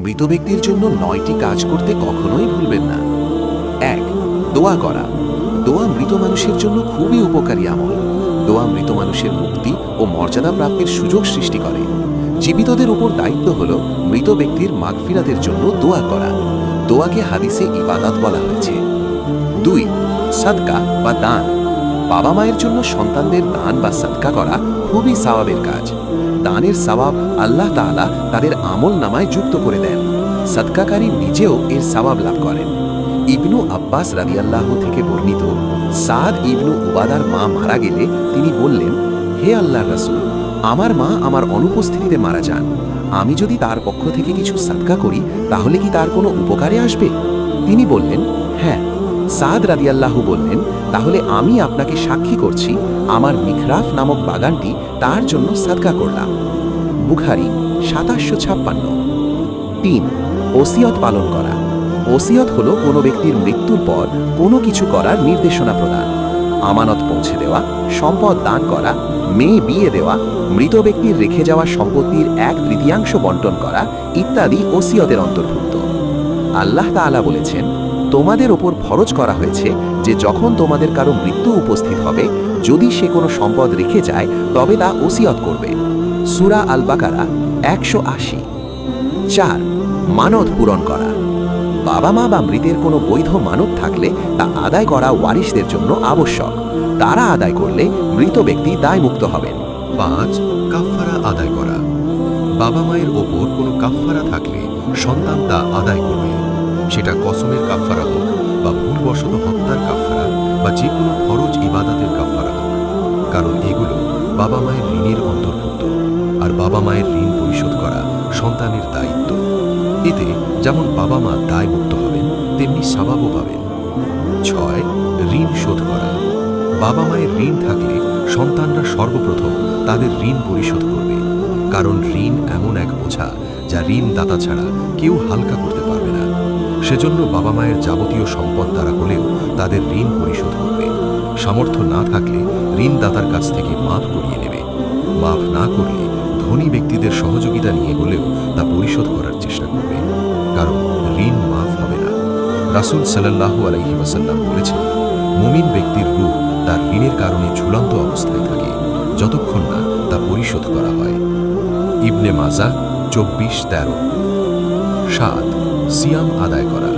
মৃত ব্যক্তির জন্য 9টি কাজ করতে কখনোই ভুলবেন না। 1. দোয়া করা। দোয়া মৃত মানুষের জন্য খুবই উপকারী আমল। দোয়া মৃত মানুষের মুক্তি ও মর্যাদা প্রাপ্তির সুযোগ সৃষ্টি করে। জীবিতদের উপর দায়িত্ব হল মৃত ব্যক্তির মাগফিরাতের জন্য দোয়া করা। দোয়াকে হাদিসে ইবাদত বলা হয়েছে। 2. সাদকা বা দান। বাবা মায়ের জন্য সন্তানদের দান বা সাদকা করা খুবই সওয়াবের কাজ। দানের সওয়াব আল্লাহ তাআলা তাদের আমল নামায় যুক্ত করে দেন। সাদকাকারী নিজেও এর সওয়াব লাভ করেন। ইবনু আব্বাস রাদিয়াল্লাহু থেকে বর্ণিত, সাদ ইবনু উবাদার মা মারা গেলে তিনি বললেন, হে আল্লাহর রাসূল, আমার মা আমার অনুপস্থিতিতে মারা যান। আমি যদি তার পক্ষ থেকে কিছু সাদকা করি তাহলে কি তার কোনো উপকারে আসবে? তিনি বললেন, হ্যাঁ। সাদ রাদিয়াল্লাহু বললেন, তাহলে আমি আপনাকে সাক্ষী করছি আমার মিখরাফ নামক বাগানটি তার জন্য সাদকা করলাম। বুখারী 2756। 3. ওসিয়ত পালন করা। ওসিয়ত হলো কোনো ব্যক্তির মৃত্যুর পর কোনো কিছু করার নির্দেশনা প্রদান। আমানত পৌঁছে দেওয়া, সম্পদ দান করা, মেয়ে বিয়ে দেওয়া, মৃত ব্যক্তির রেখে যাওয়া সম্পত্তির 1/3 বণ্টন করা ইত্যাদি ওসিয়তের অন্তর্ভুক্ত। আল্লাহ তাআলা বলেছেন, তোমাদের ওপর ফরজ করা হয়েছে যে যখন তোমাদের কারো মৃত্যু উপস্থিত হবে, যদি সে কোনো সম্পদ রেখে যায় তবে তা ওসিয়ত করবে। সূরা আল বাকারা 180। 4. মানত পূরণ করা। বাবা মা বা মৃতের কোনো বৈধ মানত থাকলে তা আদায় করা ওয়ারিসদের জন্য আবশ্যক। তারা আদায় করলে মৃত ব্যক্তি দায়মুক্ত হবেন। 5. কাফফারা আদায় করা। বাবা মায়ের ওপর কোনো কাফফারা থাকলে সন্তান তা আদায় করবে। সেটা কসমের কাফফারা হোক বা ভুলবশত হত্যার কাফফারা বা যে কোনো ফরজ ইবাদতের কাফফারা হোক, কারণ এগুলো বাবা মায়ের ঋণের অন্তর্ভুক্ত। আর বাবা মায়ের ঋণ পরিশোধ করা সন্তানের দায়িত্ব। এতে যেমন বাবা মা দায়মুক্ত হবেন, তেমনি সওয়াবও পাবেন। 6. ঋণ শোধ করা। বাবা মায়ের ঋণ থাকলে সন্তানরা সর্বপ্রথম তাদের ঋণ পরিশোধ করবে, কারণ ঋণ এমন এক বোঝা যা ঋণদাতা ছাড়া কেউ হালকা করতে পারবে না। সেজন্য বাবা মায়ের যাবতীয় সম্পদ দ্বারা হলেও তাদের ঋণ পরিশোধ করবে। সামর্থ্য না থাকলে ঋণদাতার কাছ থেকে মাফ করিয়ে নেবে। মাফ না করলে ধনী ব্যক্তিদের সহযোগিতা নিয়ে হলেও তা পরিশোধ করার চেষ্টা করবে, কারণ ঋণ মাফ হবে না। রাসূল সাল্লাল্লাহু আলাইহি ওয়াসাল্লাম বলেছেন, মুমিন ব্যক্তির রূহ তার ঋণের কারণে ঝুলন্ত অবস্থায় থাকে যতক্ষণ না তা পরিশোধ করা হয়। ইবনে মাজাহ 24:13। 7. সিয়াম আদায় করা।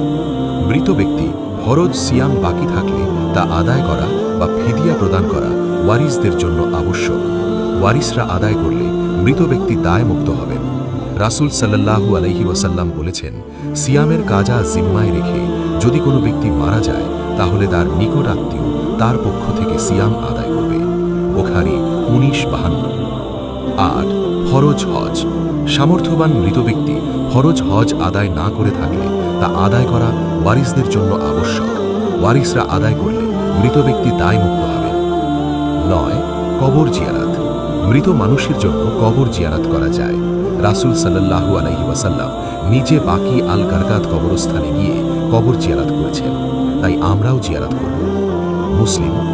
মৃত ব্যক্তি ফরজ সিয়াম বাকি থাকলে তা আদায় করা বা ফিদিয়া প্রদান করা ওয়ারিসদের জন্য আবশ্যক। ওয়ারিসরা আদায় করলে মৃত ব্যক্তি দায়মুক্ত হবেন। রাসূল সাল্লাল্লাহু আলাইহি ওয়াসাল্লাম বলেছেন, সিয়ামের কাজা জিম্মায় রেখে যদি কোনো ব্যক্তি মারা যায় তাহলে তার নিকট আত্মীয় তার পক্ষ থেকে সিয়াম আদায় করবে। বুখারী 19:52। 8. ফরজ হজ। সামর্থ্যবান মৃত ব্যক্তি ফরজ হজ আদায় না করে থাকলে তা আদায় করা ওয়ারিসদের জন্য আবশ্যক। ওয়ারিসরা আদায় করলে মৃত ব্যক্তি দায়মুক্ত হবেন। 9. কবর জিয়ারাত। মৃত মানুষের জন্য কবর জিয়ারাত করা যায়। রাসূল সাল্লাল্লাহু আলাইহি ওয়াসাল্লাম নিজে বাকি আল গারগাদ কবরস্থানে গিয়ে কবর জিয়ারাত করেছেন, তাই আমরাও জিয়ারাত করব। মুসলিম